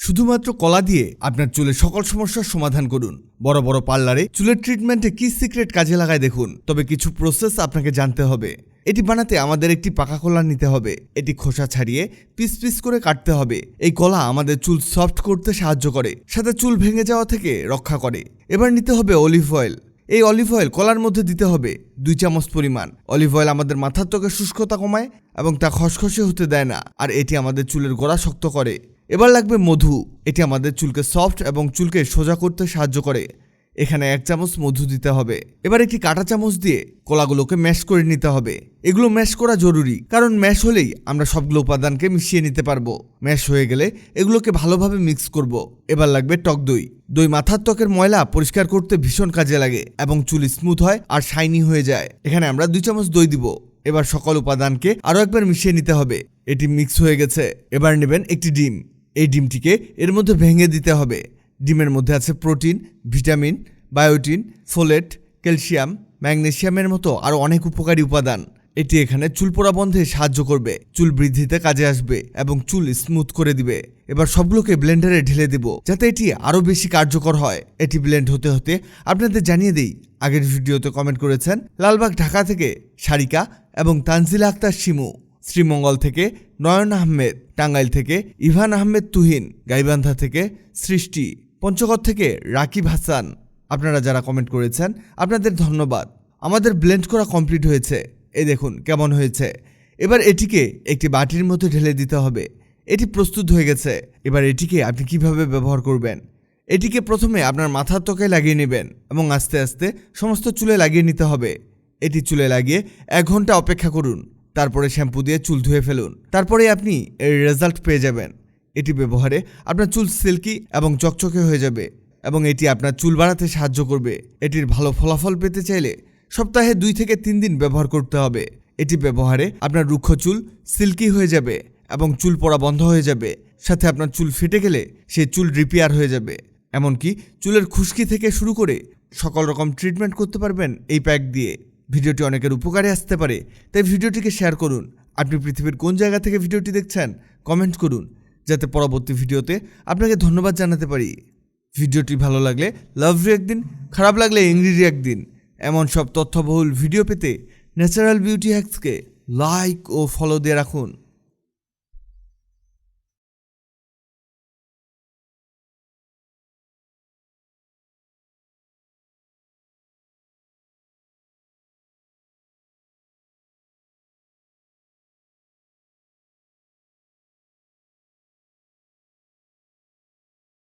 শুধুমাত্র কলা দিয়ে আপনার চুলের সকল সমস্যার সমাধান করুন। বড় বড় পার্লারে চুলের ট্রিটমেন্টে কি সিক্রেট কাজে লাগায় দেখুন। তবে কিছু প্রসেস আপনাকে জানতে হবে। এটি বানাতে আমাদের একটি পাকা কলা নিতে হবে। এটি খোসা ছাড়িয়ে পিস পিস করে কাটতে হবে। এই কলা আমাদের চুল সফট করতে সাহায্য করে, সাথে চুল ভেঙে যাওয়া থেকে রক্ষা করে। এবার নিতে হবে অলিভ অয়েল। এই অলিভ অয়েল কলার মধ্যে দিতে হবে 2 চামচ পরিমাণ। অলিভ অয়েল আমাদের মাথার ত্বকের শুষ্কতা কমায় এবং তা খসখসে হতে দেয় না, আর এটি আমাদের চুলের গোড়া শক্ত করে। এবার লাগবে মধু। এটি আমাদের চুলকে সফট এবং চুলকে সোজা করতে সাহায্য করে। এখানে 1 চামচ মধু দিতে হবে। এবার একটি কাঁটা চামচ দিয়ে কলাগুলোকে ম্যাশ করে নিতে হবে। এগুলো ম্যাশ করা জরুরি, কারণ ম্যাশ হলেই আমরা সবগুলো উপাদানকে মিশিয়ে নিতে পারবো। ম্যাশ হয়ে গেলে এগুলোকে ভালোভাবে মিক্স করব। এবার লাগবে টক দই। দই মাথার ত্বকের ময়লা পরিষ্কার করতে ভীষণ কাজে লাগে এবং চুল স্মুথ হয় আর শাইনি হয়ে যায়। এখানে আমরা 2 চামচ দই দিব। এবার সকল উপাদানকে আরও একবার মিশিয়ে নিতে হবে। এটি মিক্স হয়ে গেছে। এবার নেবেন একটি ডিম। এই ডিমটিকে এর মধ্যে ভেঙে দিতে হবে। ডিমের মধ্যে আছে protein, vitamin, biotin, folate, calcium, ম্যাগনেসিয়ামের মতো আরও অনেক উপকারী উপাদান। এটি এখানে চুল পড়া বন্ধে সাহায্য করবে, চুল বৃদ্ধিতে কাজে আসবে এবং চুল স্মুথ করে দিবে। এবার সবগুলোকে ব্লেন্ডারে ঢেলে দেব, যাতে এটি আরও বেশি কার্যকর হয়। এটি ব্লেন্ড হতে হতে আপনাদের জানিয়ে দেই, আগের ভিডিওতে কমেন্ট করেছেন লালবাগ ঢাকা থেকে সারিকা এবং তানজিলা আক্তার শিমু, শ্রীমঙ্গল থেকে নয়ন আহমেদ, টাঙ্গাইল থেকে ইভান আহমেদ তুহিন, গাইবান্ধা থেকে সৃষ্টি, পঞ্চগড় থেকে রাকিব হাসান। আপনারা যারা কমেন্ট করেছেন আপনাদের ধন্যবাদ। আমাদের ব্লেন্ড করা কমপ্লিট হয়েছে। এই দেখুন কেমন হয়েছে। এবার এটিকে একটি বাটির মধ্যে ঢেলে দিতে হবে। এটি প্রস্তুত হয়ে গেছে। এবার এটিকে আপনি কিভাবে ব্যবহার করবেন? এটিকে প্রথমে আপনার মাথার ত্বকে লাগিয়ে নেবেন এবং আস্তে আস্তে সমস্ত চুলে লাগিয়ে নিতে হবে। এটি চুলে লাগিয়ে 1 ঘন্টা অপেক্ষা করুন। তারপরে শ্যাম্পু দিয়ে চুল ধুয়ে ফেলুন। তারপরে আপনি এর রেজাল্ট পেয়ে যাবেন। এটি ব্যবহারে আপনার চুল সিল্কি এবং চকচকে হয়ে যাবে এবং এটি আপনার চুল বাড়াতে সাহায্য করবে। এটির ভালো ফলাফল পেতে চাইলে সপ্তাহে 2 থেকে 3 দিন ব্যবহার করতে হবে। এটি ব্যবহারে আপনার রুক্ষ চুল সিল্কি হয়ে যাবে এবং চুল পড়া বন্ধ হয়ে যাবে। সাথে আপনার চুল ফেটে গেলে সেই চুল রিপেয়ার হয়ে যাবে। এমনকি চুলের খুশকি থেকে শুরু করে সকল রকম ট্রিটমেন্ট করতে পারবেন এই প্যাক দিয়ে। ভিডিওটি অনেকের উপকারে আসতে পারে, তাই ভিডিওটিকে শেয়ার করুন। আপনি পৃথিবীর কোন জায়গা থেকে ভিডিওটি দেখছেন কমেন্ট করুন, যাতে পরবর্তী ভিডিওতে আপনাকে ধন্যবাদ জানাতে পারি। ভিডিওটি ভালো লাগলে লাভ রিঅ্যাক্ট দিন, খারাপ লাগলে এংরি রিঅ্যাক্ট দিন। এমন সব তথ্যবহুল ভিডিও পেতে ন্যাচারাল বিউটি হ্যাক্সকে লাইক ও ফলো দিয়ে রাখুন।